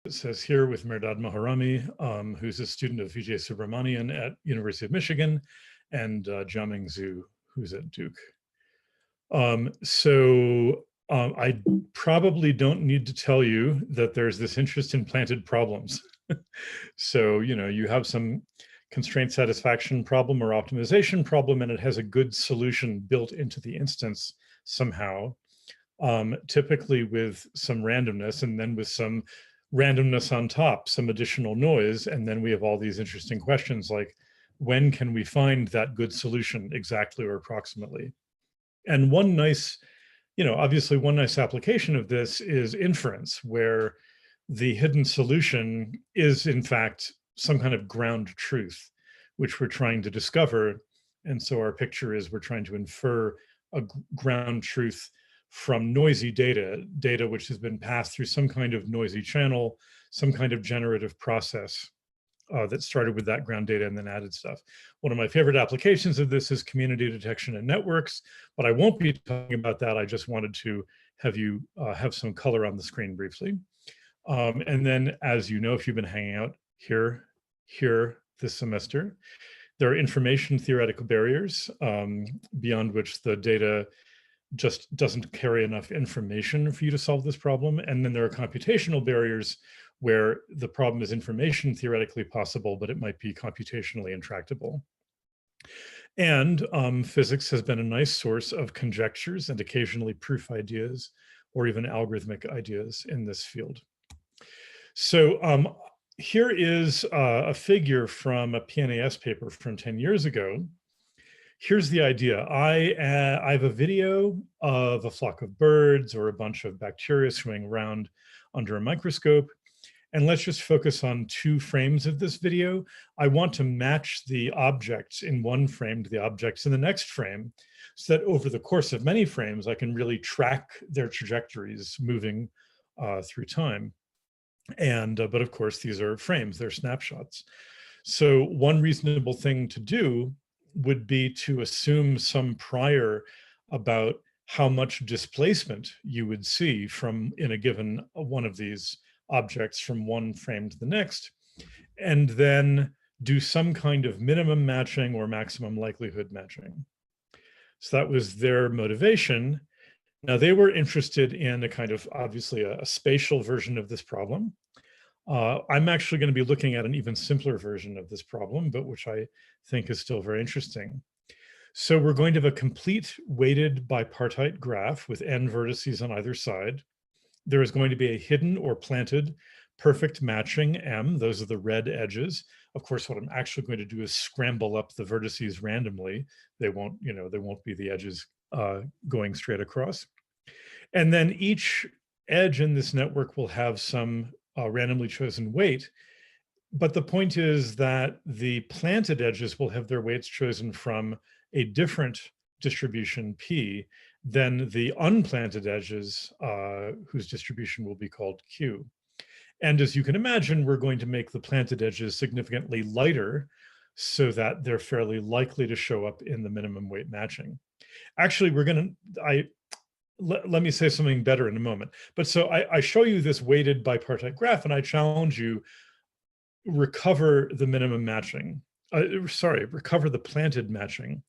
It says here with Mehrdad Moharami, who's a student of Vijay Subramanian at University of Michigan, and Jiaming Zhu, who's at Duke. I probably don't need to tell you that there's this interest in planted problems. So, you have some constraint satisfaction problem or optimization problem, and it has a good solution built into the instance somehow, typically with some randomness, and then with some randomness on top, some additional noise. And then we have all these interesting questions like, when can we find that good solution exactly or approximately? And one nice, obviously one nice application of this is inference, where the hidden solution is in fact some kind of ground truth, which we're trying to discover. And so our picture is we're trying to infer a ground truth from noisy data which has been passed through some kind of noisy channel, some kind of generative process that started with that ground data and then added stuff. One of my favorite applications of this is community detection and networks, but I won't be talking about that. I just wanted to have you have some color on the screen briefly. And then, as you know, if you've been hanging out here this semester, there are information theoretical barriers beyond which the data just doesn't carry enough information for you to solve this problem. And then there are computational barriers where the problem is information theoretically possible, but it might be computationally intractable. And physics has been a nice source of conjectures and occasionally proof ideas or even algorithmic ideas in this field. So here is a figure from a PNAS paper from 10 years ago. Here's the idea. I have a video of a flock of birds or a bunch of bacteria swimming around under a microscope. And let's just focus on 2 frames of this video. I want to match the objects in one frame to the objects in the next frame, so that over the course of many frames, I can really track their trajectories moving through time. And but of course, these are frames, they're snapshots. So one reasonable thing to do would be to assume some prior about how much displacement you would see from in a given one of these objects from one frame to the next, and then do some kind of minimum matching or maximum likelihood matching. So that was their motivation. Now they were interested in a kind of, obviously, a spatial version of this problem. I'm actually going to be looking at an even simpler version of this problem, but which I think is still very interesting. So we're going to have a complete weighted bipartite graph with n vertices on either side. There is going to be a hidden or planted perfect matching M. Those are the red edges. Of course, what I'm actually going to do is scramble up the vertices randomly. They won't, they won't be the edges going straight across. And then each edge in this network will have some randomly chosen weight. But the point is that the planted edges will have their weights chosen from a different distribution P than the unplanted edges, whose distribution will be called Q. And as you can imagine, we're going to make the planted edges significantly lighter so that they're fairly likely to show up in the minimum weight matching. Actually, let me say something better in a moment. But so I show you this weighted bipartite graph, and I challenge you, recover the minimum matching. Recover the planted matching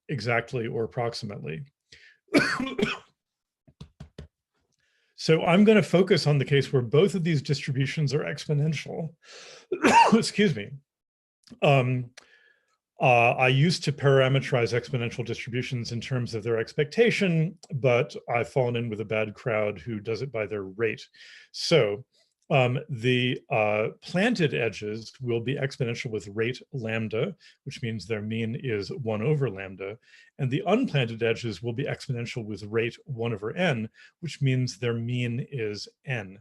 exactly or approximately. So I'm going to focus on the case where both of these distributions are exponential. Excuse me. I used to parameterize exponential distributions in terms of their expectation, but I've fallen in with a bad crowd who does it by their rate. So the planted edges will be exponential with rate lambda, which means their mean is 1 over lambda. And the unplanted edges will be exponential with rate 1 over n, which means their mean is n.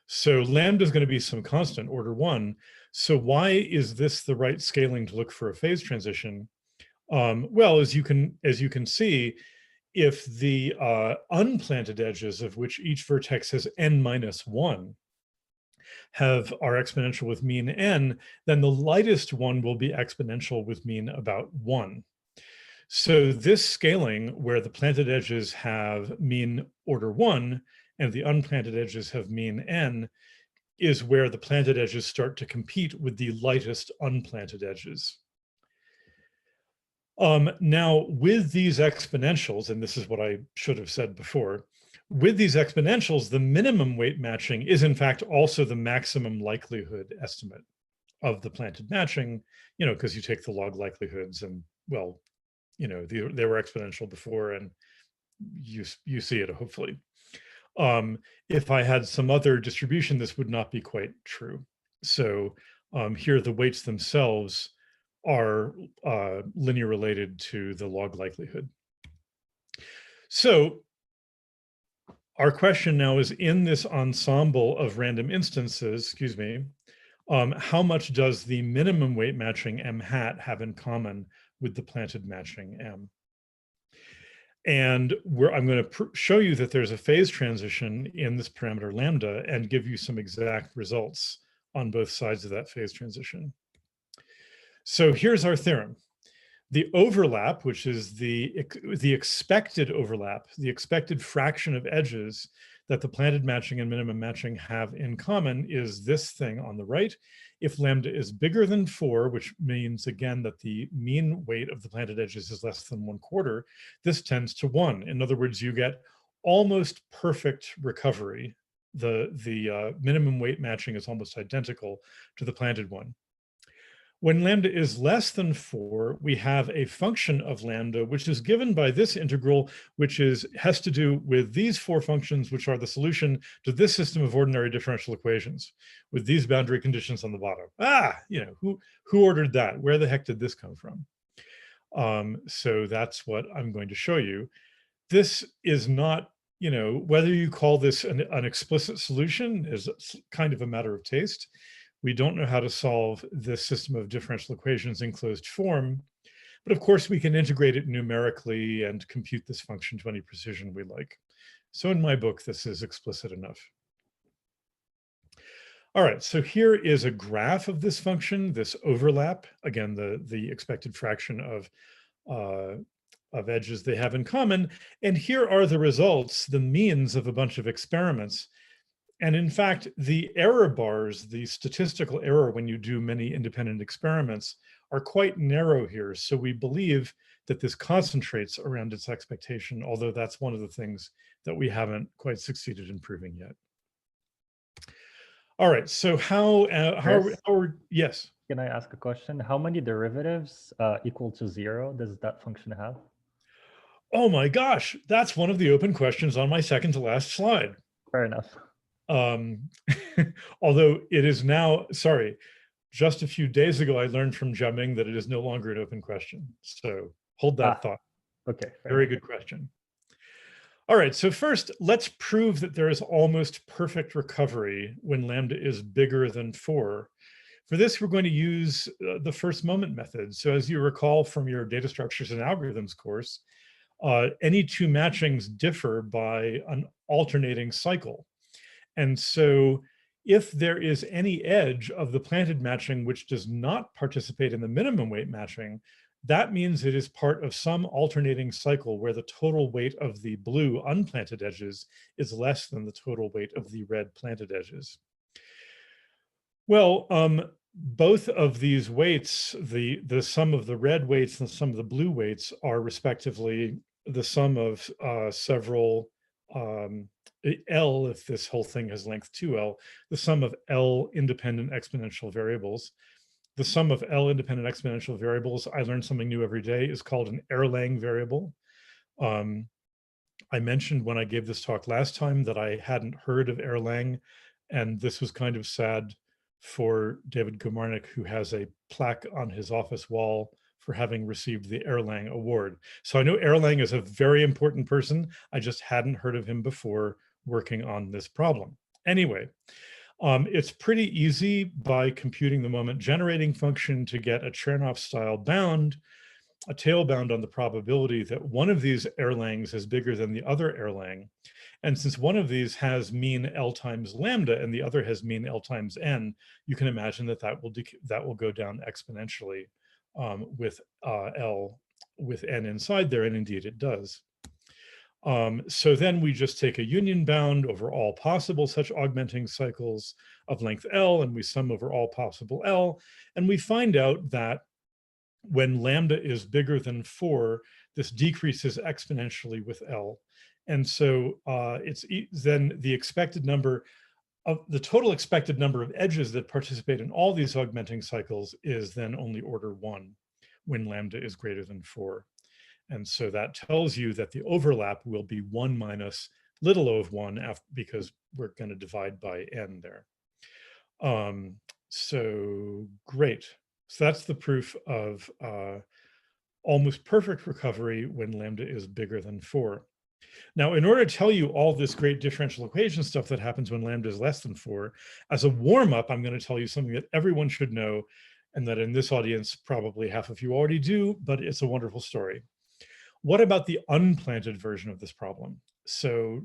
So lambda is going to be some constant, order 1. So why is this the right scaling to look for a phase transition? Well, as you can see, if the unplanted edges, of which each vertex has n minus 1, are exponential with mean n, then the lightest one will be exponential with mean about 1. So this scaling, where the planted edges have mean order 1 and the unplanted edges have mean n, is where the planted edges start to compete with the lightest unplanted edges. Now, with these exponentials, and this is what I should have said before, with these exponentials, the minimum weight matching is in fact also the maximum likelihood estimate of the planted matching, because you take the log likelihoods and, well, they were exponential before, and you see it, hopefully. If I had some other distribution, this would not be quite true. So here the weights themselves are linear related to the log likelihood. So our question now is, in this ensemble of random instances, how much does the minimum weight matching M hat have in common with the planted matching M? And I'm going to show you that there's a phase transition in this parameter lambda and give you some exact results on both sides of that phase transition. So here's our theorem. The overlap, which is the expected overlap, the expected fraction of edges that the planted matching and minimum matching have in common, is this thing on the right. If lambda is bigger than 4, which means, again, that the mean weight of the planted edges is less than 1/4, this tends to 1. In other words, you get almost perfect recovery. The minimum weight matching is almost identical to the planted one. When lambda is less than 4, we have a function of lambda, which is given by this integral, which has to do with these 4 functions, which are the solution to this system of ordinary differential equations, with these boundary conditions on the bottom. Who ordered that? Where the heck did this come from? So that's what I'm going to show you. This is not, whether you call this an explicit solution is kind of a matter of taste. We don't know how to solve this system of differential equations in closed form, but of course we can integrate it numerically and compute this function to any precision we like. So in my book, this is explicit enough. All right, so here is a graph of this function, this overlap, again, the expected fraction of edges they have in common. And here are the results, the means of a bunch of experiments. And in fact, the error bars, the statistical error when you do many independent experiments, are quite narrow here. So we believe that this concentrates around its expectation, although that's one of the things that we haven't quite succeeded in proving yet. All right, so yes? Can I ask a question? How many derivatives equal to 0 does that function have? Oh my gosh, that's one of the open questions on my second to last slide. Fair enough. Although it is now, sorry, just a few days ago, I learned from Jiaming that it is no longer an open question. So hold that thought. Okay. Very good question. All right, so first, let's prove that there is almost perfect recovery when lambda is bigger than 4. For this, we're going to use the first moment method. So as you recall from your data structures and algorithms course, any 2 matchings differ by an alternating cycle. And so if there is any edge of the planted matching which does not participate in the minimum weight matching, that means it is part of some alternating cycle where the total weight of the blue unplanted edges is less than the total weight of the red planted edges. Well, both of these weights, the sum of the red weights and the sum of the blue weights, are respectively the sum of several L, if this whole thing has length 2L, the sum of L independent exponential variables. The sum of L independent exponential variables, I learn something new every day, is called an Erlang variable. I mentioned when I gave this talk last time that I hadn't heard of Erlang, and this was kind of sad for David Gomarnik, who has a plaque on his office wall for having received the Erlang award. So I know Erlang is a very important person. I just hadn't heard of him before working on this problem. Anyway, it's pretty easy by computing the moment generating function to get a Chernoff style bound, a tail bound on the probability that one of these Erlangs is bigger than the other Erlang. And since one of these has mean L times lambda and the other has mean L times n, you can imagine that that will go down exponentially with L with n inside there, and indeed it does. So then we just take a union bound over all possible such augmenting cycles of length L, and we sum over all possible L, and we find out that when lambda is bigger than 4, this decreases exponentially with L. And so then the expected number of the total expected number of edges that participate in all these augmenting cycles is then only order 1 when lambda is greater than 4. And so that tells you that the overlap will be 1 minus little o of 1 because we're going to divide by n there. So great. So that's the proof of almost perfect recovery when lambda is bigger than 4. Now, in order to tell you all this great differential equation stuff that happens when lambda is less than 4, as a warm-up, I'm going to tell you something that everyone should know, and that in this audience, probably half of you already do, but it's a wonderful story. What about the unplanted version of this problem? So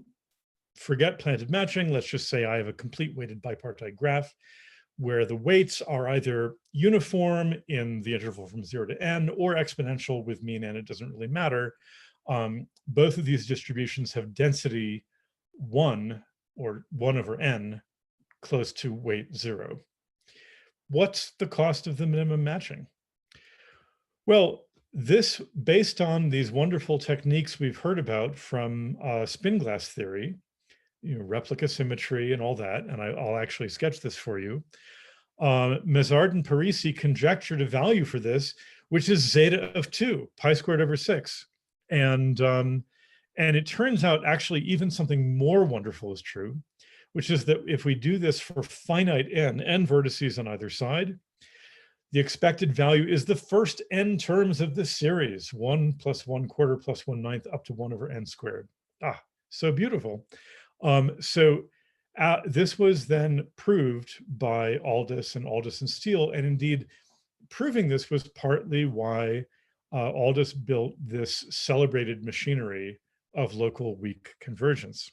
forget planted matching. Let's just say I have a complete weighted bipartite graph where the weights are either uniform in the interval from 0 to n or exponential with mean n. It doesn't really matter. Both of these distributions have density 1 or 1 over n close to weight 0. What's the cost of the minimum matching? Well, this, based on these wonderful techniques we've heard about from spin glass theory, replica symmetry and all that, and I'll actually sketch this for you. Mézard and Parisi conjectured a value for this, which is zeta of 2, pi squared over 6. And it turns out actually even something more wonderful is true, which is that if we do this for finite n vertices on either side, the expected value is the first n terms of this series, 1 plus 1/4 plus 1/9 up to 1 over n squared. Ah, so beautiful. This was then proved by Aldous and Steele, and indeed proving this was partly why Aldous built this celebrated machinery of local weak convergence.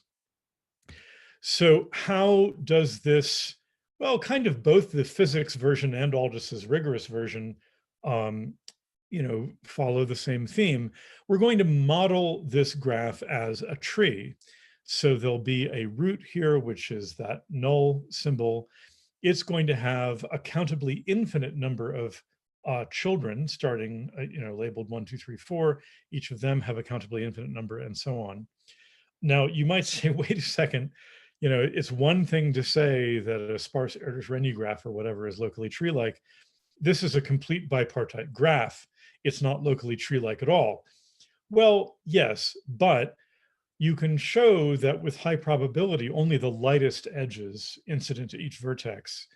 So how does this, well, kind of both the physics version and Aldous's rigorous version, follow the same theme? We're going to model this graph as a tree. So there'll be a root here, which is that null symbol. It's going to have a countably infinite number of children starting, labeled 1, 2, 3, 4. Each of them have a countably infinite number and so on. Now, you might say, wait a second, it's one thing to say that a sparse Erdős-Rényi graph or whatever is locally tree-like. This is a complete bipartite graph. It's not locally tree-like at all. Well, yes, but you can show that with high probability, only the lightest edges incident to each vertex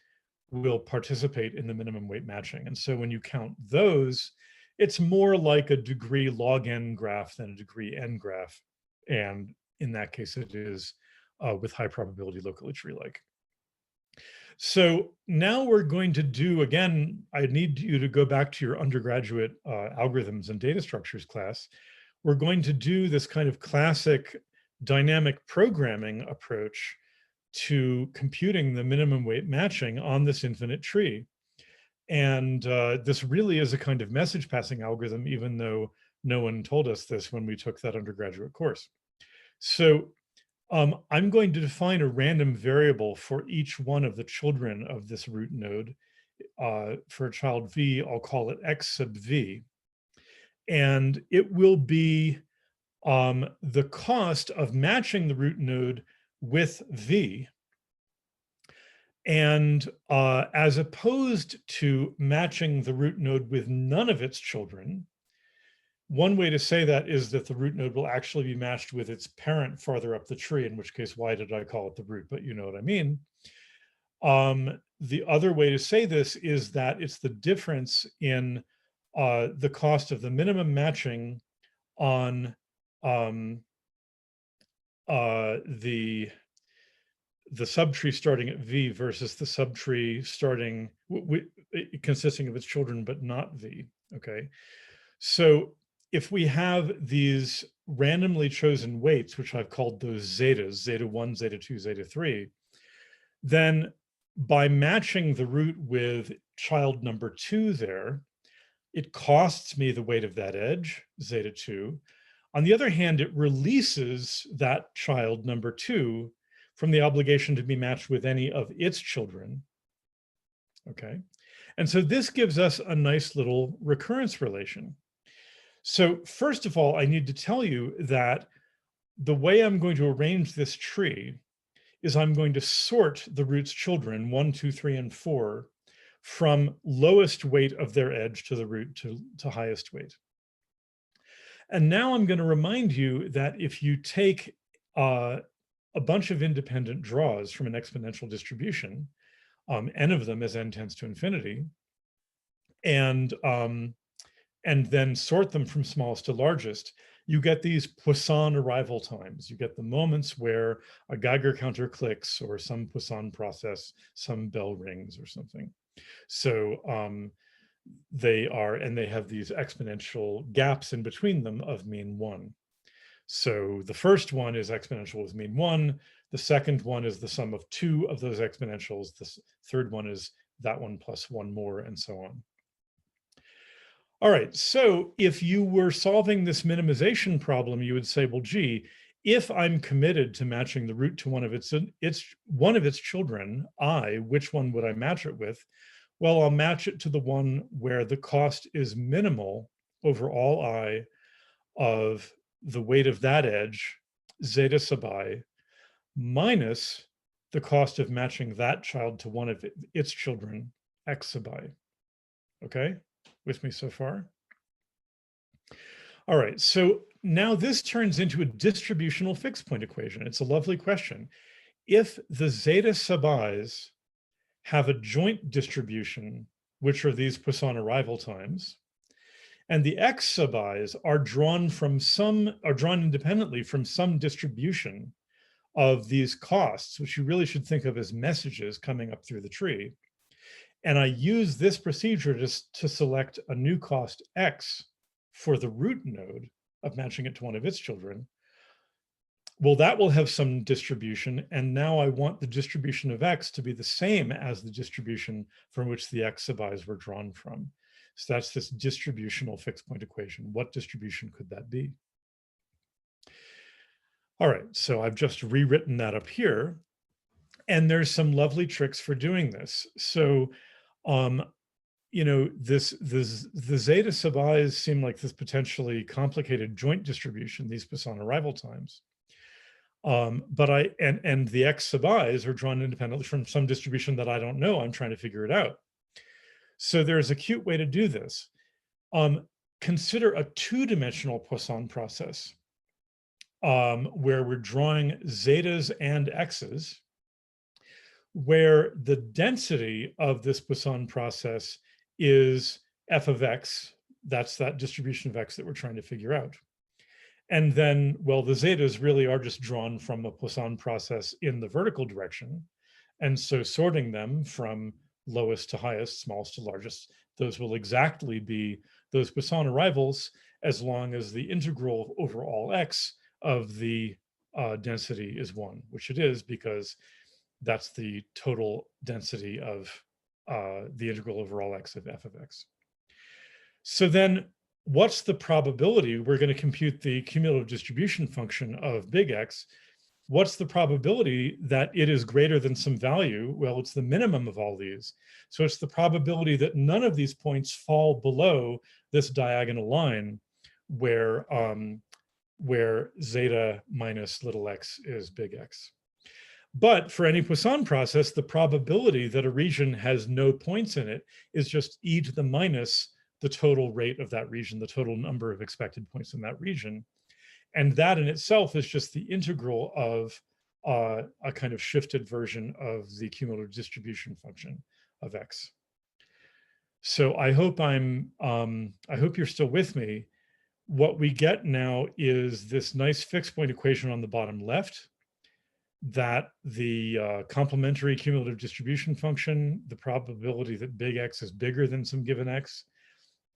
will participate in the minimum weight matching. And so when you count those, it's more like a degree log n graph than a degree n graph. And in that case, it is with high probability locally tree-like. So now we're going to do, again, I need you to go back to your undergraduate algorithms and data structures class. We're going to do this kind of classic dynamic programming approach to computing the minimum weight matching on this infinite tree. And this really is a kind of message passing algorithm, even though no one told us this when we took that undergraduate course. So I'm going to define a random variable for each one of the children of this root node. For a child v, I'll call it x sub v. And it will be the cost of matching the root node with v. And as opposed to matching the root node with none of its children, one way to say that is that the root node will actually be matched with its parent farther up the tree, in which case, why did I call it the root? But you know what I mean. The other way to say this is that it's the difference in the cost of the minimum matching on the subtree starting at v versus the subtree starting consisting of its children but not v. Okay, so if we have these randomly chosen weights, which I've called those zetas, zeta 1, zeta 2, zeta 3, then by matching the root with child number 2 there, it costs me the weight of that edge, zeta 2. On the other hand, it releases that child, number 2, from the obligation to be matched with any of its children. Okay. And so this gives us a nice little recurrence relation. So first of all, I need to tell you that the way I'm going to arrange this tree is I'm going to sort the root's children, 1, 2, 3, and 4, from lowest weight of their edge to the root to highest weight. And now I'm going to remind you that if you take a bunch of independent draws from an exponential distribution, n of them as n tends to infinity, and then sort them from smallest to largest, you get these Poisson arrival times. You get the moments where a Geiger counter clicks, or some Poisson process, some bell rings or something. So they have these exponential gaps in between them of mean 1. So the first one is exponential with mean 1. The second one is the sum of 2 of those exponentials. The third one is that one plus 1 more, and so on. All right, so if you were solving this minimization problem, you would say, well, gee, if I'm committed to matching the root to one of its children, which one would I match it with? Well, I'll match it to the one where the cost is minimal over all I of the weight of that edge, zeta sub I, minus the cost of matching that child to one of its children, x sub I. Okay, with me so far? All right, so now this turns into a distributional fixed point equation. It's a lovely question. If the zeta sub i's have a joint distribution, which are these Poisson arrival times, and the x sub i's are drawn independently from some distribution of these costs, which you really should think of as messages coming up through the tree. And I use this procedure to select a new cost x for the root node of matching it to one of its children. Well, that will have some distribution, and now I want the distribution of x to be the same as the distribution from which the x sub i's were drawn from. So that's this distributional fixed point equation. What distribution could that be? All right, so I've just rewritten that up here, and there's some lovely tricks for doing this. So, you know, the zeta sub i's seem like this potentially complicated joint distribution, these Poisson arrival times. But the x sub i's are drawn independently from some distribution that I don't know. I'm trying to figure it out. So there's a cute way to do this. Consider a two-dimensional Poisson process where we're drawing zetas and x's, where the density of this Poisson process is f of x. That's that distribution of x that we're trying to figure out. And then, well, the zetas really are just drawn from a Poisson process in the vertical direction. And so sorting them from lowest to highest, smallest to largest, those will exactly be those Poisson arrivals, as long as the integral over all x of the density is 1, which it is, because that's the total density of the integral over all x of f of x. So then, what's the probability? We're going to compute the cumulative distribution function of big X. What's the probability that it is greater than some value? Well, it's the minimum of all these. So it's the probability that none of these points fall below this diagonal line where zeta minus little x is big X. But for any Poisson process, the probability that a region has no points in it is just e to the minus the total rate of that region, the total number of expected points in that region. And that in itself is just the integral of a kind of shifted version of the cumulative distribution function of x. So I hope you're still with me. What we get now is this nice fixed point equation on the bottom left, that the complementary cumulative distribution function, the probability that big X is bigger than some given x,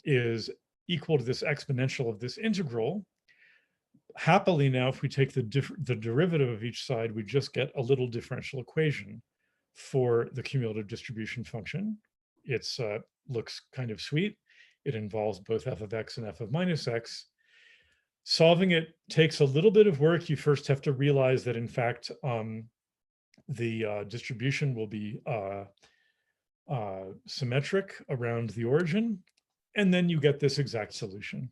is equal to this exponential of this integral. Happily now, if we take the derivative of each side, we just get a little differential equation for the cumulative distribution function. It's looks kind of sweet. It involves both f of x and f of minus x. Solving it takes a little bit of work. You first have to realize that, in fact, the distribution will be symmetric around the origin, and then you get this exact solution.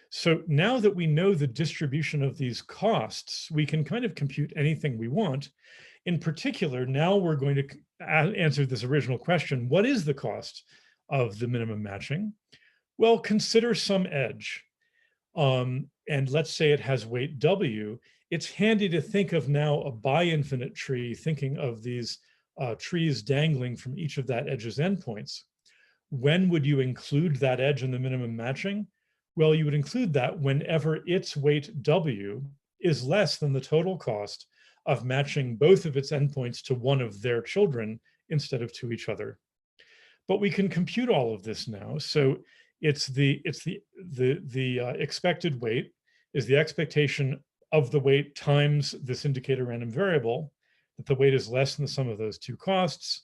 So now that we know the distribution of these costs, we can kind of compute anything we want. In particular, now we're going to answer this original question: what is the cost of the minimum matching? Well, consider some edge. And let's say it has weight W. It's handy to think of now a bi-infinite tree, thinking of these trees dangling from each of that edge's endpoints. When would you include that edge in the minimum matching? Well, you would include that whenever its weight W is less than the total cost of matching both of its endpoints to one of their children instead of to each other. But we can compute all of this now. So it's the expected weight is the expectation of the weight times this indicator random variable, that the weight is less than the sum of those two costs.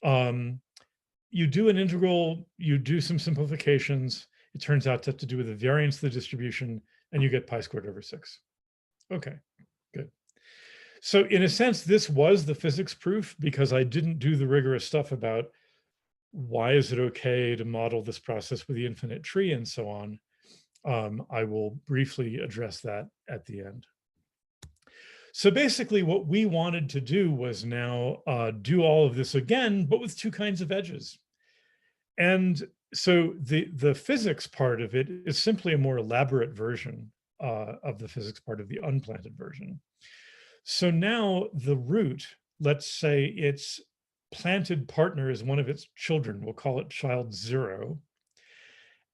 You do an integral, you do some simplifications. It turns out to have to do with the variance of the distribution, and you get pi squared over 6. Okay, good. So in a sense, this was the physics proof, because I didn't do the rigorous stuff about why is it okay to model this process with the infinite tree and so on. I will briefly address that at the end. So basically what we wanted to do was now do all of this again, but with two kinds of edges. And so the physics part of it is simply a more elaborate version of the physics part of the unplanted version. So now the root, let's say its planted partner is one of its children. We'll call it child 0.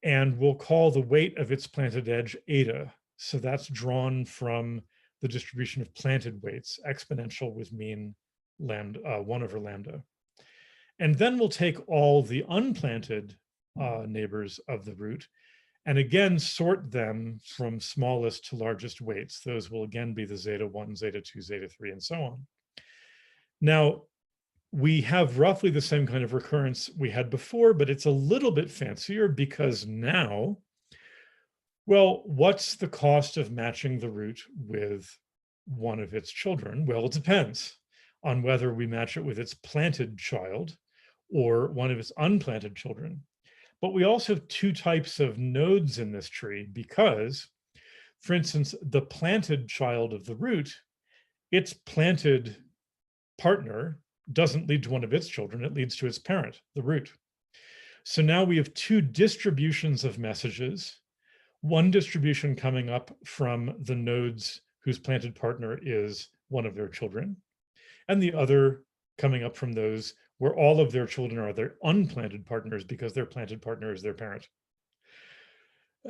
And we'll call the weight of its planted edge eta. So that's drawn from the distribution of planted weights, exponential with mean lambda, 1 over lambda. And then we'll take all the unplanted neighbors of the root and again sort them from smallest to largest weights. Those will again be the zeta 1, zeta 2, zeta 3, and so on. Now, we have roughly the same kind of recurrence we had before, but it's a little bit fancier because now, well, what's the cost of matching the root with one of its children? Well, it depends on whether we match it with its planted child or one of its unplanted children. But we also have two types of nodes in this tree because, for instance, the planted child of the root, its planted partner doesn't lead to one of its children, it leads to its parent, the root. So now we have two distributions of messages, one distribution coming up from the nodes whose planted partner is one of their children, and the other coming up from those where all of their children are their unplanted partners because their planted partner is their parent.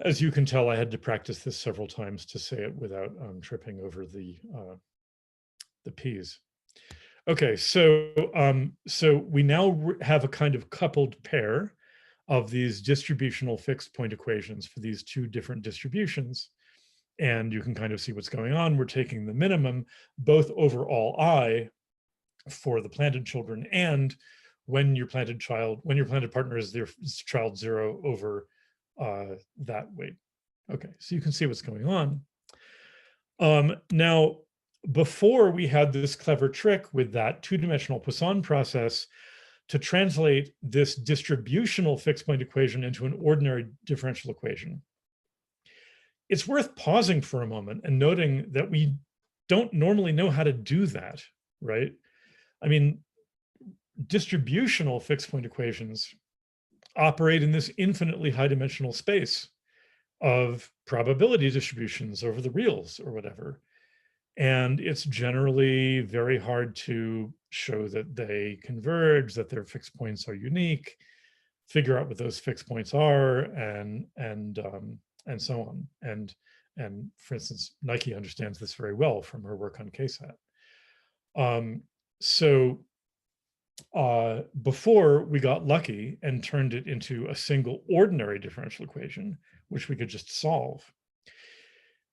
As you can tell, I had to practice this several times to say it without tripping over the P's. Okay, so we now have a kind of coupled pair of these distributional fixed point equations for these two different distributions. And you can kind of see what's going on. We're taking the minimum both over all I for the planted children and when your planted partner is their child 0 over that weight. Okay, so you can see what's going on. Now, before we had this clever trick with that two-dimensional Poisson process to translate this distributional fixed point equation into an ordinary differential equation. It's worth pausing for a moment and noting that we don't normally know how to do that, right? I mean, distributional fixed point equations operate in this infinitely high dimensional space of probability distributions over the reals or whatever. And it's generally very hard to show that they converge, that their fixed points are unique, figure out what those fixed points are, and so on. And for instance, Nike understands this very well from her work on KSAT. Before we got lucky and turned it into a single ordinary differential equation, which we could just solve.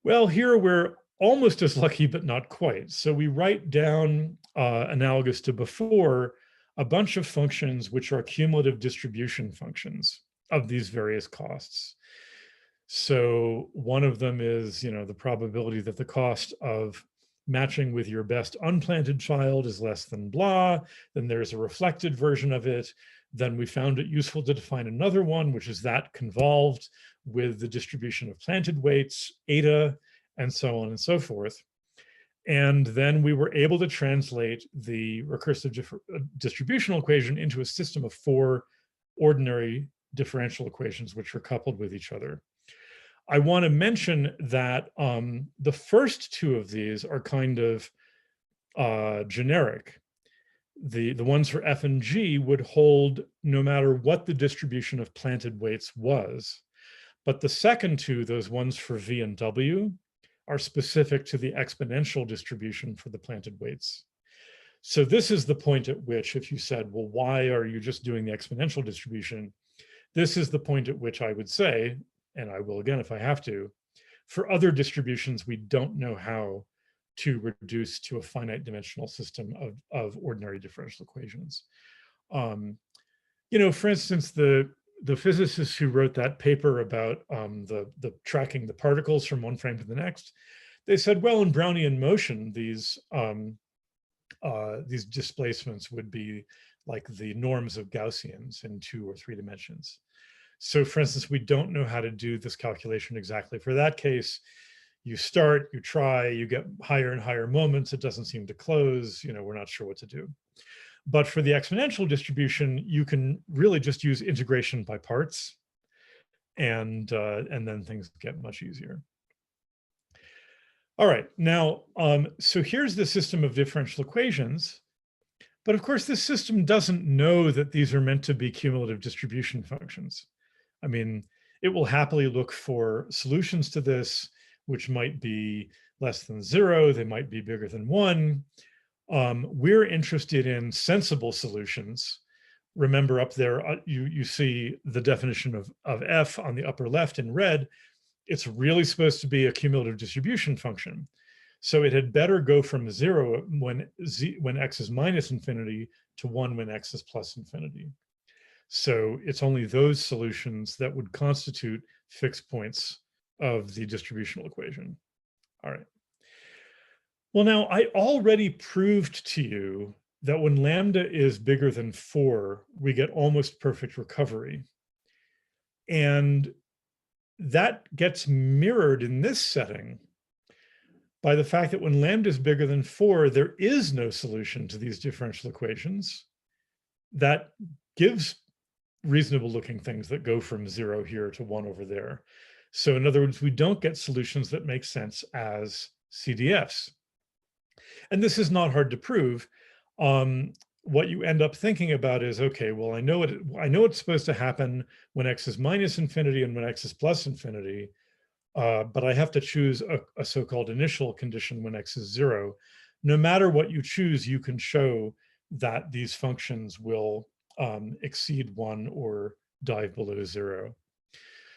Well, here we're almost as lucky, but not quite. So we write down, analogous to before, a bunch of functions which are cumulative distribution functions of these various costs. So one of them is, the probability that the cost of matching with your best unplanted child is less than blah. Then there's a reflected version of it. Then we found it useful to define another one, which is that convolved with the distribution of planted weights, eta, and so on and so forth. And then we were able to translate the recursive distributional equation into a system of 4 ordinary differential equations, which are coupled with each other. I want to mention that the first 2 of these are kind of generic. The ones for F and G would hold no matter what the distribution of planted weights was. But the second 2, those ones for V and W, are specific to the exponential distribution for the planted weights. So this is the point at which, if you said, well, why are you just doing the exponential distribution? This is the point at which I would say, and I will again if I have to, for other distributions, we don't know how to reduce to a finite dimensional system of ordinary differential equations. For instance, the physicists who wrote that paper about the tracking the particles from one frame to the next, they said, well, in Brownian motion, these displacements would be like the norms of Gaussians in 2 or 3 dimensions. So for instance, we don't know how to do this calculation exactly for that case. You start, you try, you get higher and higher moments, it doesn't seem to close, we're not sure what to do. But for the exponential distribution, you can really just use integration by parts, and then things get much easier. All right, now, so here's the system of differential equations. But of course, this system doesn't know that these are meant to be cumulative distribution functions. I mean, it will happily look for solutions to this, which might be less than 0, they might be bigger than 1. We're interested in sensible solutions. Remember up there, you see the definition of F on the upper left in red. It's really supposed to be a cumulative distribution function. So it had better go from 0 when x is minus infinity to 1 when x is plus infinity. So it's only those solutions that would constitute fixed points of the distributional equation. All right. Well, now I already proved to you that when lambda is bigger than 4, we get almost perfect recovery. And that gets mirrored in this setting by the fact that when lambda is bigger than 4, there is no solution to these differential equations that gives reasonable looking things that go from 0 here to 1 over there. So in other words, we don't get solutions that make sense as CDFs. And this is not hard to prove. What you end up thinking about is, okay, well, I know it's supposed to happen when x is minus infinity and when x is plus infinity, but I have to choose a so-called initial condition when x is 0. No matter what you choose, you can show that these functions will exceed 1 or dive below 0.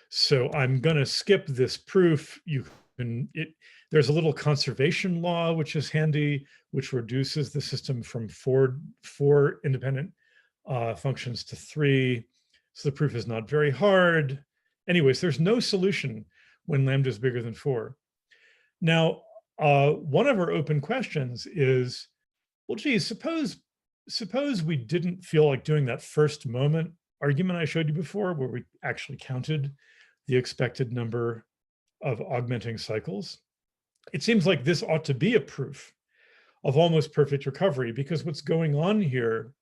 So I'm going to skip this proof. There's a little conservation law, which is handy, which reduces the system from four independent functions to 3. So the proof is not very hard. Anyways, there's no solution when lambda is bigger than 4. Now, one of our open questions is, well, geez, suppose we didn't feel like doing that first moment argument I showed you before, where we actually counted the expected number of augmenting cycles. It seems like this ought to be a proof of almost perfect recovery, because what's going on here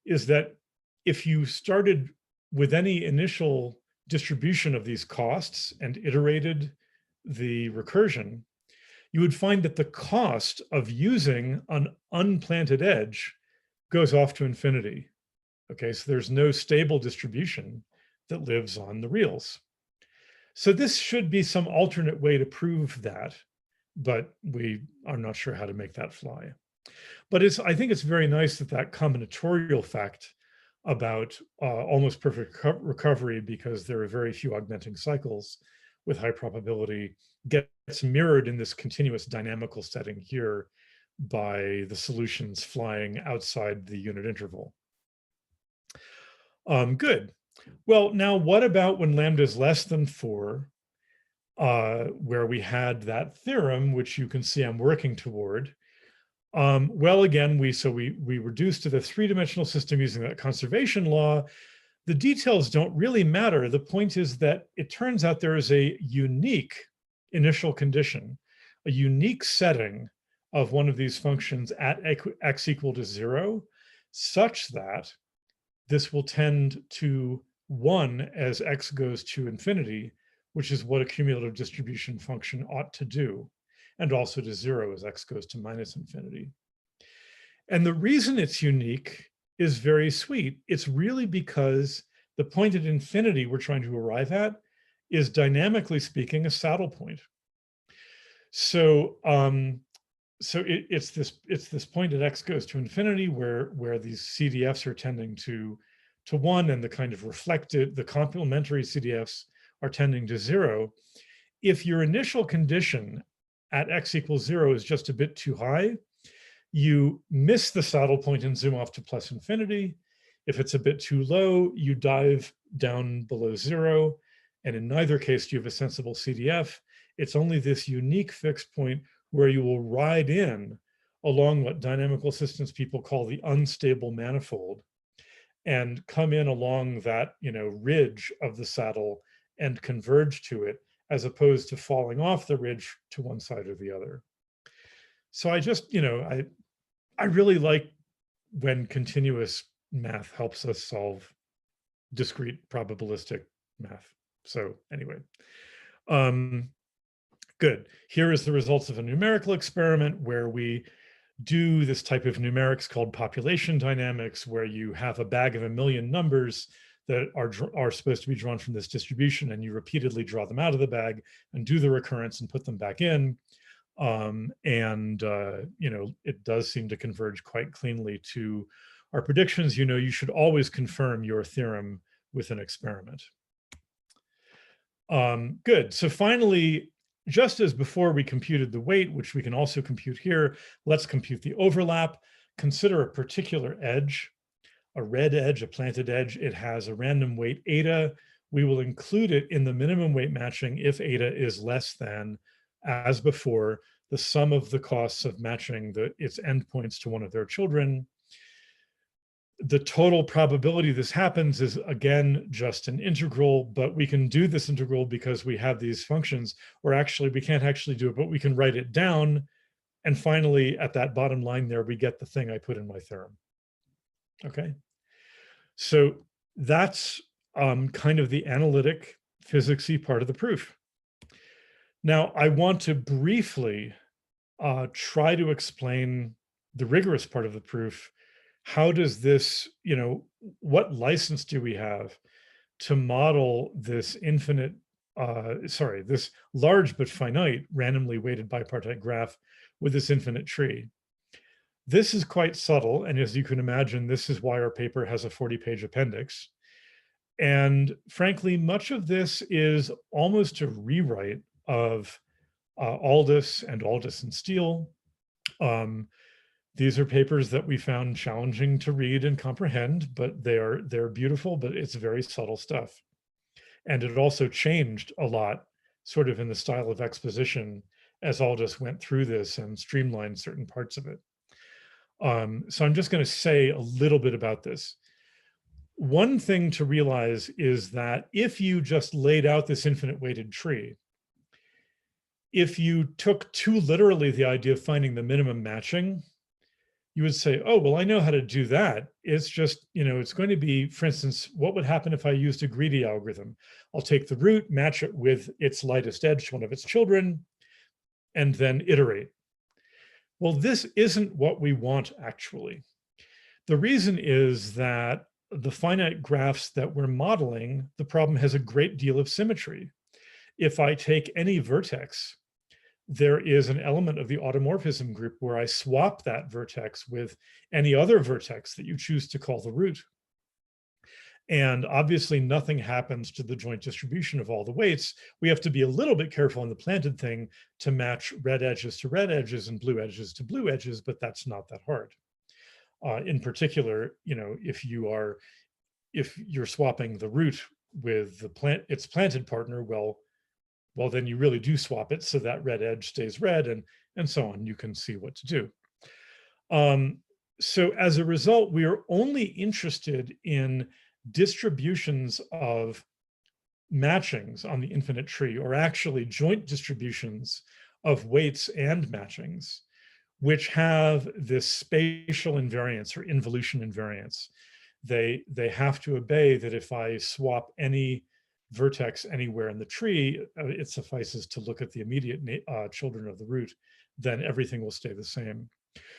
is that if you started with any initial distribution of these costs and iterated the recursion, you would find that the cost of using an unplanted edge goes off to infinity. Okay, so there's no stable distribution that lives on the reals. So this should be some alternate way to prove that, but we are not sure how to make that fly. But I think it's very nice that combinatorial fact about almost perfect recovery, because there are very few augmenting cycles with high probability, gets mirrored in this continuous dynamical setting here by the solutions flying outside the unit interval. Good. Well, now what about when lambda is less than 4 where we had that theorem, which you can see I'm working toward. Well, again, we reduced to the three-dimensional system using that conservation law. The details don't really matter. The point is that it turns out there is a unique initial condition, a unique setting of one of these functions at x equal to 0, such that this will tend to 1 as x goes to infinity, which is what a cumulative distribution function ought to do, and also to 0 as x goes to minus infinity. And the reason it's unique is very sweet. It's really because the point at infinity we're trying to arrive at is, dynamically speaking, a saddle point. So it's this point at x goes to infinity where these CDFs are tending to 1, and the kind of reflected, the complementary CDFs are tending to 0. If your initial condition at x equals 0 is just a bit too high, you miss the saddle point and zoom off to plus infinity. If it's a bit too low, you dive down below 0. And in neither case do you have a sensible CDF. It's only this unique fixed point where you will ride in along what dynamical systems people call the unstable manifold, and come in along that, ridge of the saddle and converge to it, as opposed to falling off the ridge to one side or the other. So I just, I really like when continuous math helps us solve discrete probabilistic math. So anyway, good. Here is the results of a numerical experiment where we do this type of numerics called population dynamics, where you have a bag of 1,000,000 numbers that are supposed to be drawn from this distribution, and you repeatedly draw them out of the bag and do the recurrence and put them back in. It does seem to converge quite cleanly to our predictions. You should always confirm your theorem with an experiment. Good. So finally, just as before we computed the weight, which we can also compute here, let's compute the overlap. Consider a particular edge, a red edge, a planted edge. It has a random weight eta. We will include it in the minimum weight matching if eta is less than, as before, the sum of the costs of matching its endpoints to one of their children. The total probability this happens is, again, just an integral, but we can do this integral because we have these functions, or actually we can't actually do it, but we can write it down. And finally, at that bottom line there, we get the thing I put in my theorem. Okay. So that's kind of the analytic physicsy part of the proof. Now, I want to briefly try to explain the rigorous part of the proof. How does this, what license do we have to model this this large but finite randomly weighted bipartite graph with this infinite tree? This is quite subtle, and as you can imagine, this is why our paper has a 40-page appendix. And frankly, much of this is almost a rewrite of Aldous and Steele. These are papers that we found challenging to read and comprehend, but they're beautiful, but it's very subtle stuff. And it also changed a lot, sort of in the style of exposition, as Aldous went through this and streamlined certain parts of it. So I'm just going to say a little bit about this. One thing to realize is that if you just laid out this infinite weighted tree, if you took too literally the idea of finding the minimum matching, you would say, oh, well, I know how to do that. It's just, it's going to be, for instance, what would happen if I used a greedy algorithm? I'll take the root, match it with its lightest edge to one of its children, and then iterate. Well, this isn't what we want, actually. The reason is that the finite graphs that we're modeling, the problem has a great deal of symmetry. If I take any vertex, there is an element of the automorphism group where I swap that vertex with any other vertex that you choose to call the root. And obviously nothing happens to the joint distribution of all the weights. We have to be a little bit careful on the planted thing to match red edges to red edges and blue edges to blue edges, but that's not that hard. In particular, if you're swapping the root with its planted partner, well, well, then you really do swap it so that red edge stays red, and so on. You can see what to do. So as a result, we are only interested in distributions of matchings on the infinite tree, or actually joint distributions of weights and matchings, which have this spatial invariance or involution invariance. They have to obey that if I swap any vertex anywhere in the tree, it suffices to look at the immediate children of the root, then everything will stay the same.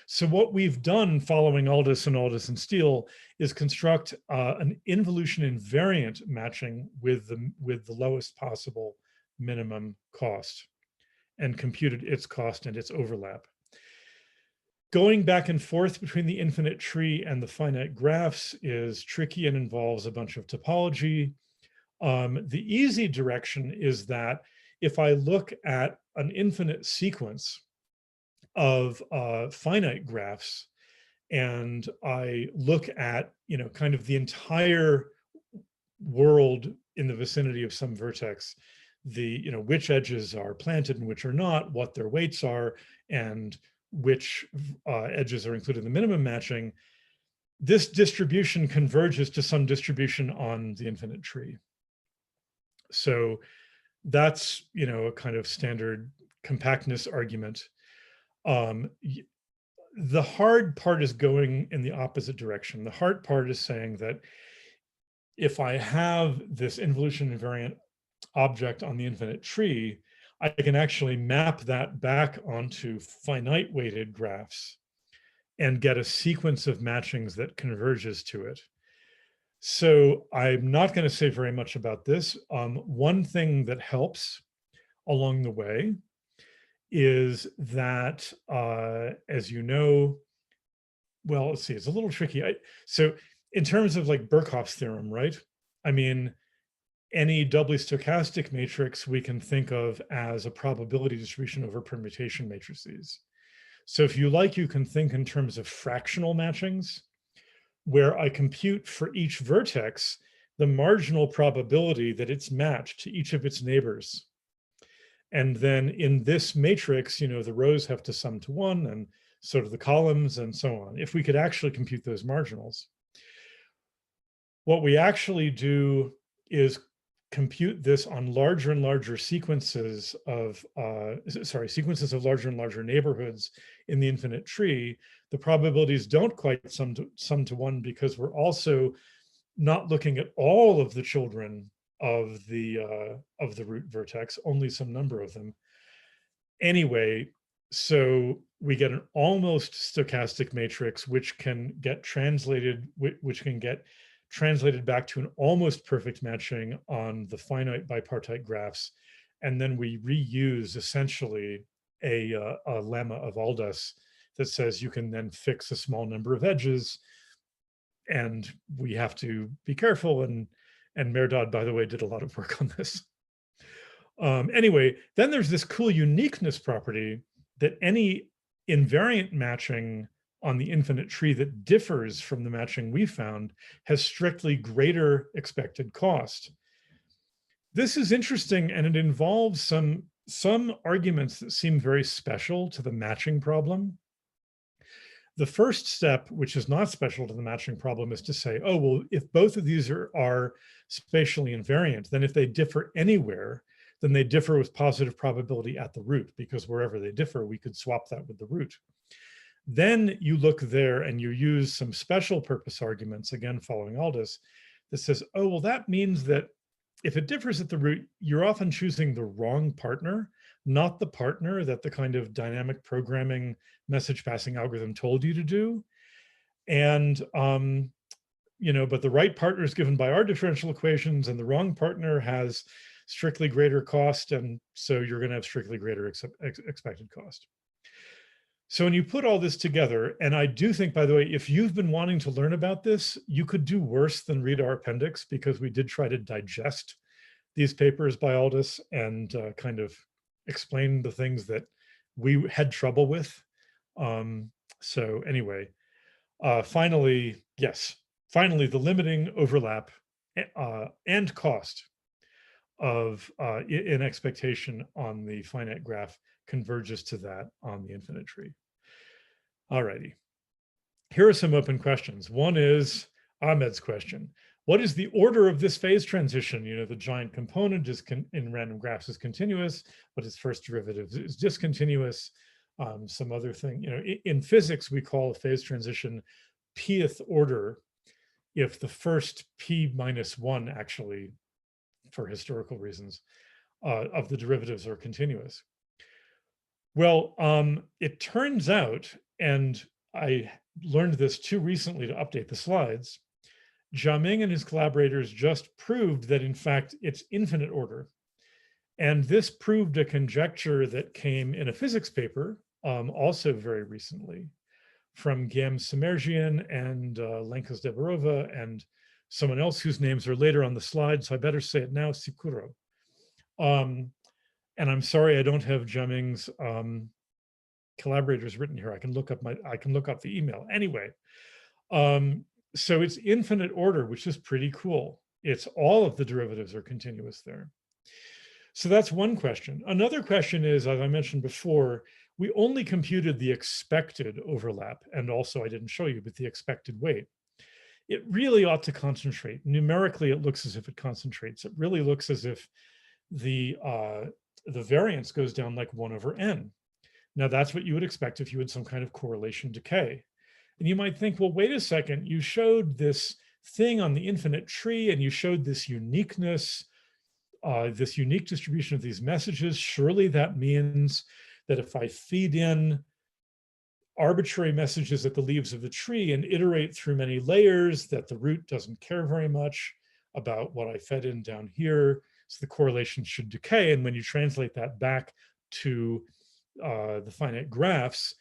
So what we've done following Aldous and Steele is construct an involution invariant matching with the lowest possible minimum cost and computed its cost and its overlap. Going back and forth between the infinite tree and the finite graphs is tricky and involves a bunch of topology. The easy direction is that if I look at an infinite sequence of finite graphs, and I look at, kind of the entire world in the vicinity of some vertex, which edges are planted and which are not, what their weights are, and which edges are included in the minimum matching, this distribution converges to some distribution on the infinite tree. So that's, a kind of standard compactness argument. The hard part is going in the opposite direction. The hard part is saying that if I have this involution invariant object on the infinite tree, I can actually map that back onto finite weighted graphs and get a sequence of matchings that converges to it. So I'm not going to say very much about this. One thing that helps along the way is that, as you know, well, let's see, it's a little tricky. So in terms of like Birkhoff's theorem, right? I mean, any doubly stochastic matrix we can think of as a probability distribution over permutation matrices. So if you like, you can think in terms of fractional matchings, where I compute for each vertex the marginal probability that it's matched to each of its neighbors. And then in this matrix, the rows have to sum to 1, and so do the columns, and so on. If we could actually compute those marginals, what we actually do is compute this on larger and larger sequences of larger and larger neighborhoods in the infinite tree. The probabilities don't quite sum to 1 because we're also not looking at all of the children of the root vertex, only some number of them. Anyway, so we get an almost stochastic matrix which can get translated back to an almost perfect matching on the finite bipartite graphs, and then we reuse essentially a lemma of Aldous that says you can then fix a small number of edges, and we have to be careful. And Mézard, by the way, did a lot of work on this. Anyway, then there's this cool uniqueness property that any invariant matching on the infinite tree that differs from the matching we found has strictly greater expected cost. This is interesting, and it involves some arguments that seem very special to the matching problem. The first step, which is not special to the matching problem, is to say, oh, well, if both of these are spatially invariant, then if they differ anywhere, then they differ with positive probability at the root, because wherever they differ, we could swap that with the root. Then you look there and you use some special purpose arguments, again, following Aldous, that says, oh, well, that means that if it differs at the root, you're often choosing the wrong partner, not the partner that the kind of dynamic programming message passing algorithm told you to do. And, but the right partner is given by our differential equations, and the wrong partner has strictly greater cost, and so you're going to have strictly greater expected cost. So when you put all this together, and I do think, by the way, if you've been wanting to learn about this, you could do worse than read our appendix, because we did try to digest these papers by Aldous and kind of explain the things that we had trouble with. So anyway, finally, the limiting overlap and cost. of in expectation on the finite graph converges to that on the infinite tree. Alrighty. Here are some open questions. One is Ahmed's question. What is the order of this phase transition? You know, the giant component is in random graphs is continuous, but its first derivative is discontinuous. Some other thing, you know, in physics, we call a phase transition pth order if the first p minus 1 actually, for historical reasons, of the derivatives are continuous. Well, it turns out, and I learned this too recently to update the slides, Jiaming and his collaborators just proved that in fact it's infinite order. And this proved a conjecture that came in a physics paper, also very recently, from Gam Semerjian and Lenka Zdebarova and someone else whose names are later on the slide, so I better say it now, Sikuro. And I'm sorry I don't have Jiaming's collaborators written here. I can look up the email. Anyway, so it's infinite order, which is pretty cool. It's all of the derivatives are continuous there. So that's one question. Another question is, as I mentioned before, we only computed the expected overlap, and also I didn't show you, but the expected weight. It really ought to concentrate. Numerically, it looks as if it concentrates. It really looks as if the variance goes down like 1/n. Now that's what you would expect if you had some kind of correlation decay. And you might think, well, wait a second, you showed this thing on the infinite tree and you showed this uniqueness, this unique distribution of these messages. Surely that means that if I feed in arbitrary messages at the leaves of the tree and iterate through many layers, that the root doesn't care very much about what I fed in down here. So the correlation should decay. And when you translate that back to the finite graphs,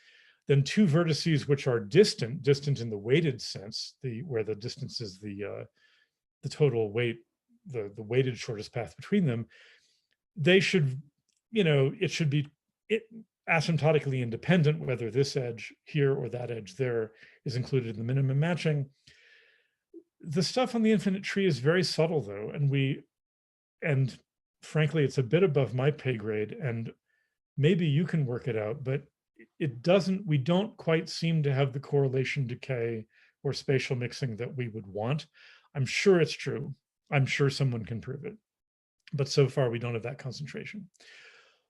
then two vertices which are distant in the weighted sense, where the distance is the total weight, the weighted shortest path between them, they should, you know, it should be asymptotically independent, whether this edge here or that edge there is included in the minimum matching. The stuff on the infinite tree is very subtle though, and frankly, it's a bit above my pay grade, and maybe you can work it out, but we don't quite seem to have the correlation decay or spatial mixing that we would want. I'm sure it's true. I'm sure someone can prove it, but so far we don't have that concentration.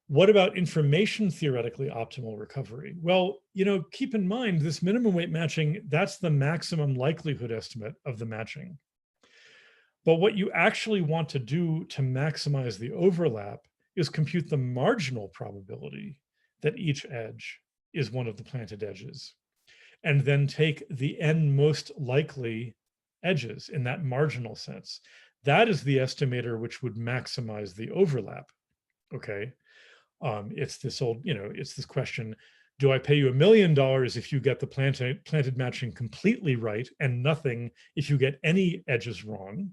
What about information theoretically optimal recovery? Well, you know, keep in mind this minimum weight matching, that's the maximum likelihood estimate of the matching. But what you actually want to do to maximize the overlap is compute the marginal probability that each edge is one of the planted edges, and then take the n most likely edges in that marginal sense. That is the estimator which would maximize the overlap, okay? It's this old, you know, it's this question, do I pay you $1 million if you get the planted matching completely right and nothing if you get any edges wrong?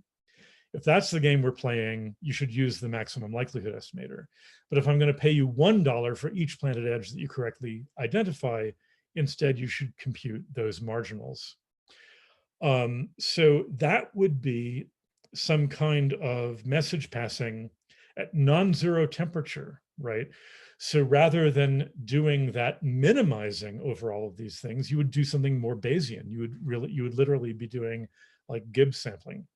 If that's the game we're playing, you should use the maximum likelihood estimator. But if I'm going to pay you $1 for each planted edge that you correctly identify, instead you should compute those marginals. So that would be some kind of message passing at non-zero temperature, right? So rather than doing that minimizing over all of these things, you would do something more Bayesian. You would literally be doing like Gibbs sampling.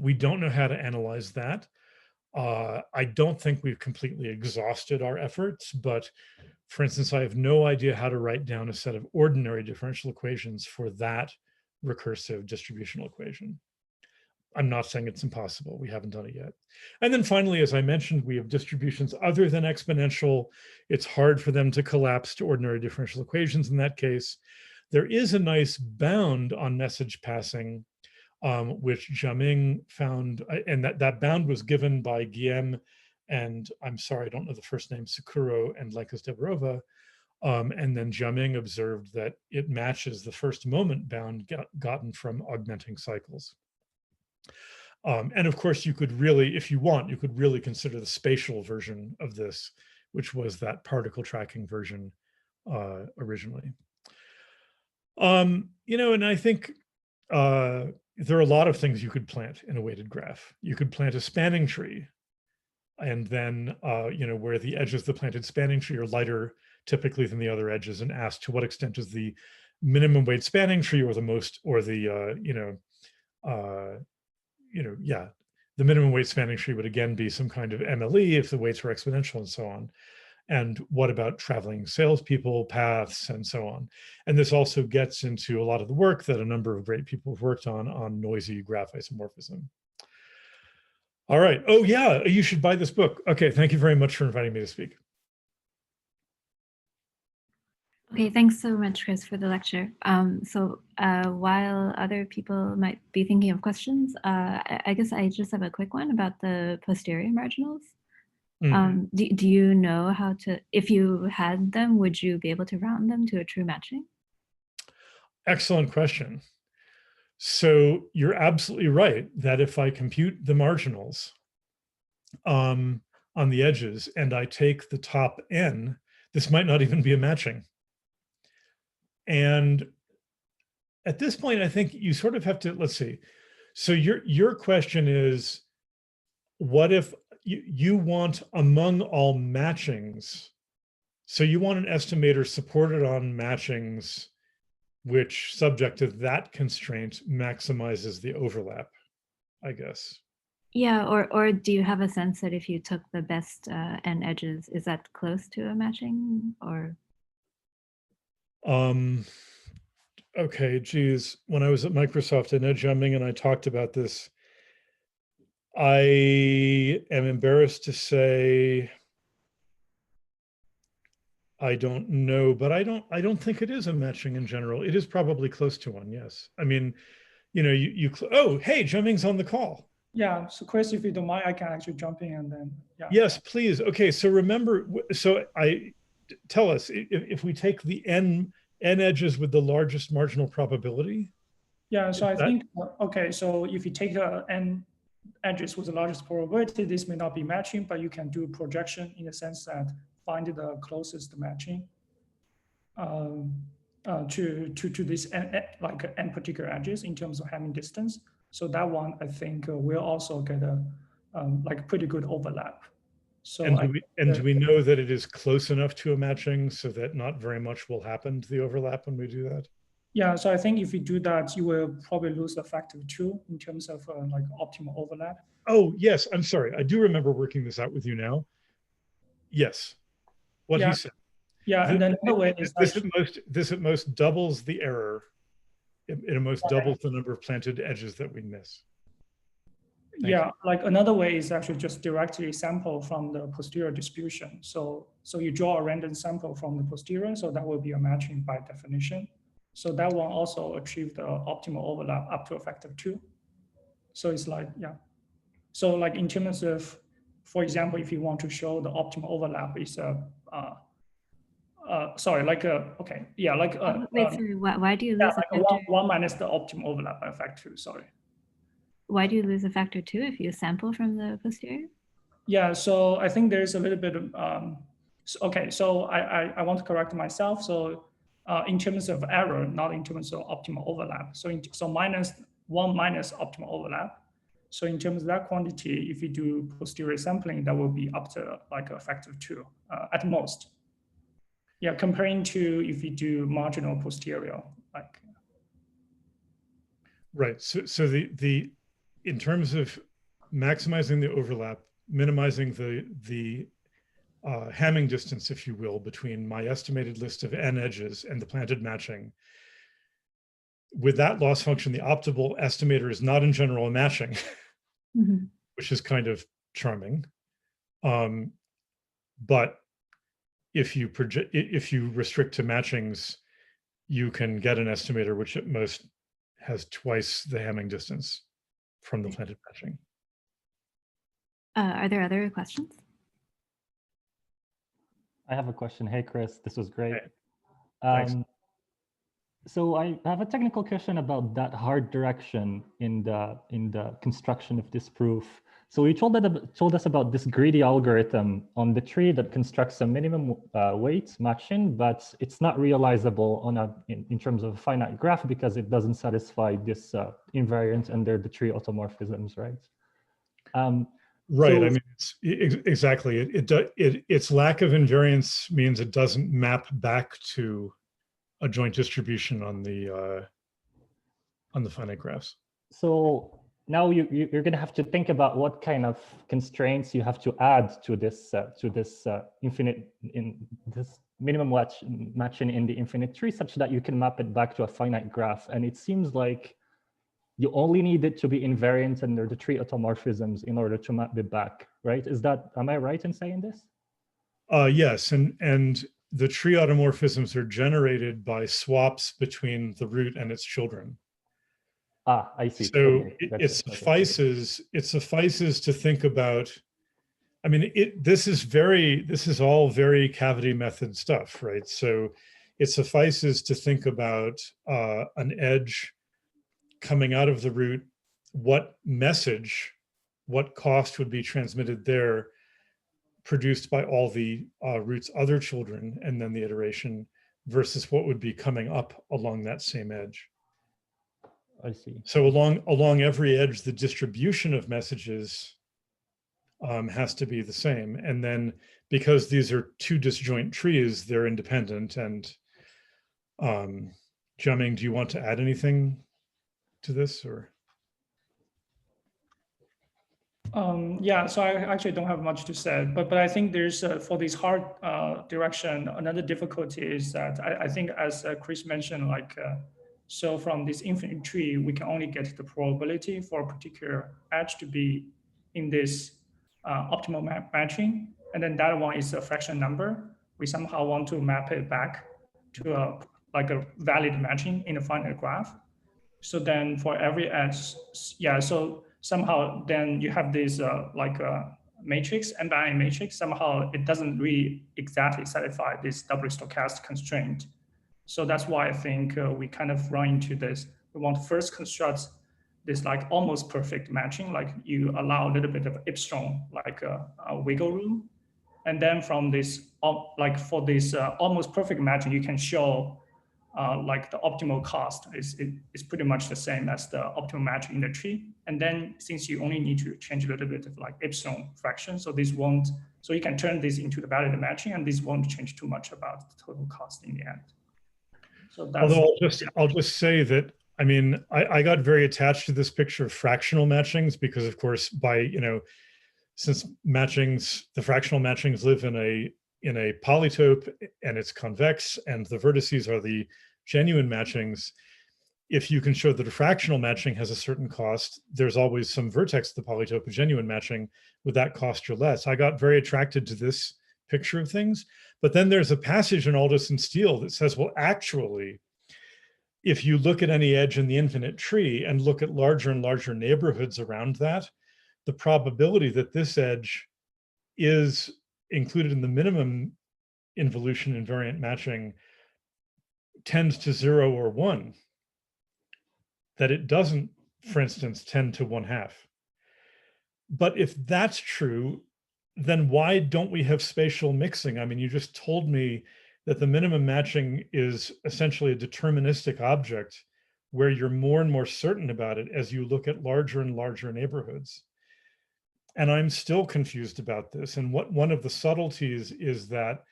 We don't know how to analyze that. I don't think we've completely exhausted our efforts, but for instance, I have no idea how to write down a set of ordinary differential equations for that recursive distributional equation. I'm not saying it's impossible. We haven't done it yet. And then finally, as I mentioned, we have distributions other than exponential. It's hard for them to collapse to ordinary differential equations in that case. There is a nice bound on message passing, which Jiaming found, and that bound was given by Guillaume and, I'm sorry, I don't know the first name, Sikuro and Lenka Zdebarova. And then Jiaming observed that it matches the first moment bound gotten from augmenting cycles. And of course, you could really, if you want, you could really consider the spatial version of this, which was that particle tracking version originally. You know, and I think there are a lot of things you could plant in a weighted graph. You could plant a spanning tree. and then where the edges of the planted spanning tree are lighter typically than the other edges, and ask to what extent is the minimum weight spanning tree or the most, or the the minimum weight spanning tree would again be some kind of MLE if the weights were exponential and so on. And what about traveling salespeople paths and so on? And this also gets into a lot of the work that a number of great people have worked on noisy graph isomorphism. All right. Oh yeah, you should buy this book. Okay, thank you very much for inviting me to speak. Okay, thanks so much, Cris, for the lecture. While other people might be thinking of questions, I guess I just have a quick one about the posterior marginals. Do you know how to, if you had them, would you be able to round them to a true matching? Excellent question. So you're absolutely right that if I compute the marginals on the edges and I take the top n, this might not even be a matching. And at this point, I think you sort of have to, let's see. So your question is, what if you want among all matchings, so you want an estimator supported on matchings which, subject to that constraint, maximizes the overlap, I guess. Yeah, or do you have a sense that if you took the best n edges, is that close to a matching, or? Okay, geez, when I was at Microsoft and edge jamming and I talked about this, I am embarrassed to say I don't know, but I don't think it is a matching in general. It is probably close to one, yes. I mean, oh, hey, Jemming's on the call. Yeah, so Cris, if you don't mind, I can actually jump in and then, yeah. Yes, please. Okay, so remember, so tell us, if we take the n edges with the largest marginal probability? Yeah, so I think, okay, so if you take n edges with the largest probability, this may not be matching, but you can do projection in the sense that find the closest matching to this n particular edges in terms of Hamming distance. So that one, I think, will also get a pretty good overlap. So do we know that it is close enough to a matching so that not very much will happen to the overlap when we do that? Yeah, so I think if you do that, you will probably lose a factor of 2 in terms of optimal overlap. Oh, yes, I'm sorry. I do remember working this out with you now. Yes, what he said. Yeah, and then another way is this at most doubles the error. It at most doubles the number of planted edges that we miss. Yeah, like another way is actually just directly sample from the posterior distribution. So you draw a random sample from the posterior, so that will be a matching by definition. So that one also achieved the optimal overlap up to a factor of 2. So it's like, yeah. So like in terms of, for example, if you want to show the optimal overlap is sorry, okay, yeah, wait, sorry, why do you lose a factor? 1 minus the optimal overlap by a factor 2, sorry. Why do you lose a factor 2 if you sample from the posterior? Yeah, so I think there's a little bit of, okay, so I want to correct myself. So in terms of error, not in terms of optimal overlap. So minus 1 minus optimal overlap. So in terms of that quantity, if you do posterior sampling, that will be up to like a factor of 2 at most. Yeah, comparing to if you do marginal posterior, like. Right, so the in terms of maximizing the overlap, minimizing the Hamming distance, if you will, between my estimated list of n edges and the planted matching, with that loss function, the optimal estimator is not in general a matching, which is kind of charming. But if you restrict to matchings, you can get an estimator which at most has twice the Hamming distance from the planted matching. Are there other questions? I have a question. Hey, Cris, this was great. Hey, thanks. So I have a technical question about that hard direction in the construction of this proof. So you told us about this greedy algorithm on the tree that constructs a minimum weight matching, but it's not realizable in terms of a finite graph because it doesn't satisfy this invariant under the tree automorphisms, right? Right. So, I mean, exactly. Its lack of invariance means it doesn't map back to a joint distribution on the finite graphs. so now you're going to have to think about what kind of constraints you have to add to this infinite in this minimum matching in the infinite tree, such that you can map it back to a finite graph. And it seems like you only need it to be invariant under the tree automorphisms in order to map it back, right? Am I right in saying this? Yes, and the tree automorphisms are generated by swaps between the root and its children. Ah, I see. So Okay. it suffices to think about. I mean, this is all very cavity method stuff, right? So it suffices to think about an edge coming out of the root, what cost would be transmitted there, produced by all the root's other children, and then the iteration, versus what would be coming up along that same edge. I see. So along every edge, the distribution of messages has to be the same. And then because these are two disjoint trees, they're independent. And Jiaming, do you want to add anything to this, or? Yeah, so I actually don't have much to say, but I think there's for this hard direction, another difficulty is that I think, as Cris mentioned, so from this infinite tree, we can only get the probability for a particular edge to be in this optimal matching, and then that one is a fraction number. We somehow want to map it back to a valid matching in a finite graph. So then for every edge, yeah, so somehow then you have this matrix, NBI matrix, somehow it doesn't really exactly satisfy this doubly stochastic constraint. So that's why I think we kind of run into this. We want to first construct this almost perfect matching, you allow a little bit of epsilon, a wiggle room. And then from this, for this almost perfect matching, you can show the optimal cost is pretty much the same as the optimal matching in the tree. And then since you only need to change a little bit of epsilon fraction, so you can turn this into the valid matching, and this won't change too much about the total cost in the end. So that's, although I'll just say that, I mean, I got very attached to this picture of fractional matchings because, of course, since the fractional matchings live in a polytope and it's convex and the vertices are the genuine matchings, if you can show that a fractional matching has a certain cost, there's always some vertex of the polytope of genuine matching with that cost or less. I got very attracted to this picture of things, but then there's a passage in Aldous and Steele that says, well, actually, if you look at any edge in the infinite tree and look at larger and larger neighborhoods around that, the probability that this edge is included in the minimum involution invariant matching tends to 0 or 1, that it doesn't, for instance, tend to 1/2. But if that's true, then why don't we have spatial mixing? I mean, you just told me that the minimum matching is essentially a deterministic object where you're more and more certain about it as you look at larger and larger neighborhoods. And I'm still confused about this. And one of the subtleties is that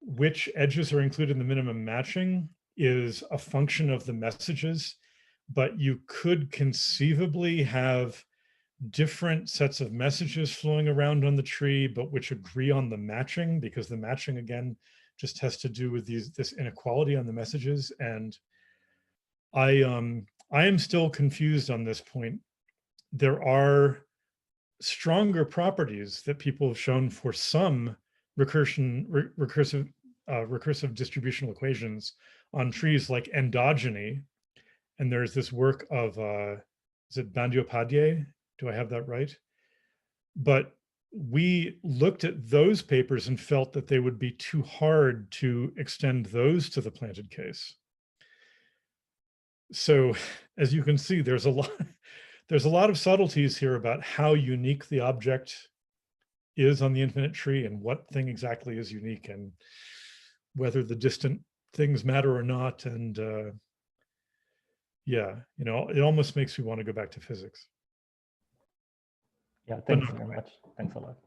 which edges are included in the minimum matching is a function of the messages, but you could conceivably have different sets of messages flowing around on the tree, but which agree on the matching, because the matching, again, just has to do with this inequality on the messages. And I am still confused on this point. There are stronger properties that people have shown for some recursive distributional equations on trees, like endogeny. And there's this work of, is it Bandyopadhyay? Do I have that right? But we looked at those papers and felt that they would be too hard to extend those to the planted case. So as you can see, there's a lot of subtleties here about how unique the object is on the infinite tree and what thing exactly is unique and whether the distant things matter or not. And yeah, it almost makes me want to go back to physics. Yeah, thanks very much. Thanks a lot.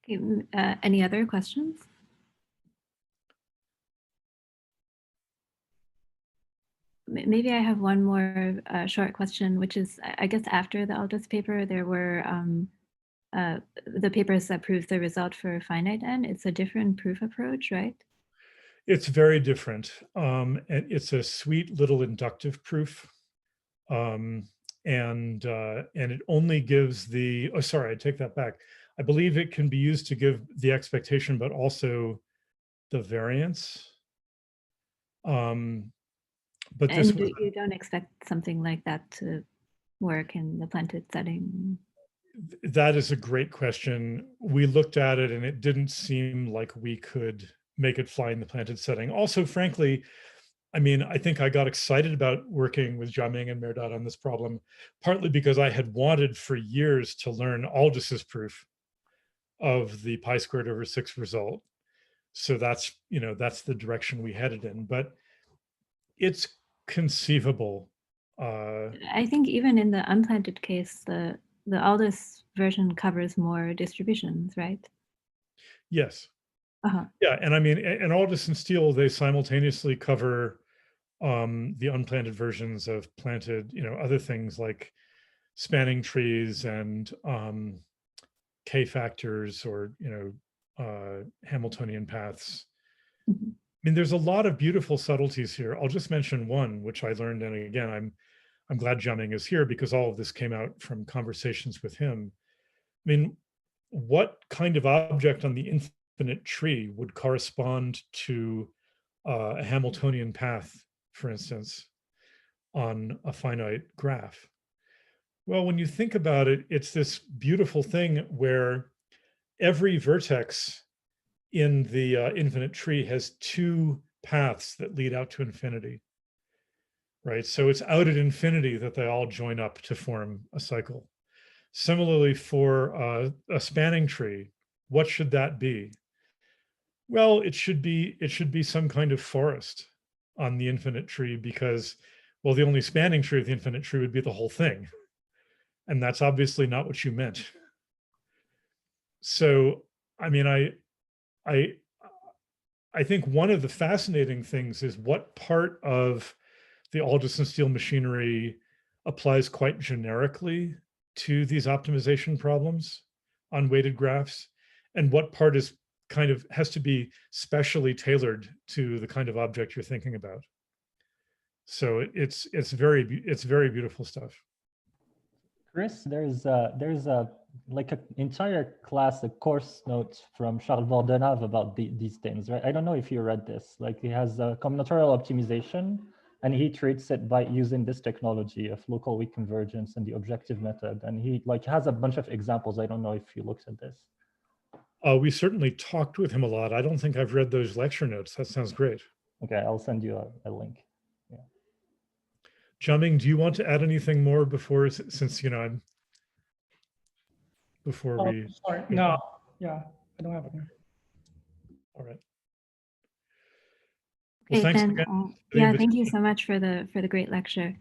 Okay, any other questions? Maybe I have one more short question, which is, I guess after the Aldous paper, there were the papers that proved the result for finite n. It's a different proof approach, right? It's very different. And it's a sweet little inductive proof. And it only gives the, oh, sorry, I take that back. I believe it can be used to give the expectation, but also the variance. But this and you don't expect something like that to work in the planted setting? That is a great question. We looked at it and it didn't seem like we could make it fly in the planted setting. Also, frankly, I mean, I think I got excited about working with Jiaming and Mézard on this problem, partly because I had wanted for years to learn Aldous's proof of the pi²/6 result. So that's, you know, that's the direction we headed in, but it's conceivable. I think even in the unplanted case, the Aldous version covers more distributions, right? Yes. Uh-huh. Yeah, and I mean, and Aldous and Steele, they simultaneously cover the unplanted versions of planted, you know, other things like spanning trees and k-factors, or, you know, Hamiltonian paths. Mhm. I mean, there's a lot of beautiful subtleties here. I'll just mention one, which I learned, and again, I'm glad Jiaming is here because all of this came out from conversations with him. I mean, what kind of object on the infinite tree would correspond to a Hamiltonian path, for instance, on a finite graph? Well, when you think about it, it's this beautiful thing where every vertex in the infinite tree has two paths that lead out to infinity, right? So it's out at infinity that they all join up to form a cycle. Similarly, for a spanning tree, what should that be? Well, it should be some kind of forest on the infinite tree, because, well, the only spanning tree of the infinite tree would be the whole thing. And that's obviously not what you meant. So, I mean, I think one of the fascinating things is what part of the Aldous and Steele machinery applies quite generically to these optimization problems on weighted graphs, and what part is kind of has to be specially tailored to the kind of object you're thinking about. So it's very beautiful stuff. Cris, there's a like an entire class, a course notes from Charles Bordenave about these things, right? I don't know if you read this. Like, he has a combinatorial optimization, and he treats it by using this technology of local weak convergence and the objective method. And he like has a bunch of examples. I don't know if you looked at this. We certainly talked with him a lot. I don't think I've read those lecture notes. That sounds great. Okay, I'll send you a link. Yeah. Jiaming, do you want to add anything more before, since, you know, I'm before we? Sorry, no, yeah, I don't have anything. All right. Well, Okay, thanks then, again. yeah, thank you so much for the great lecture.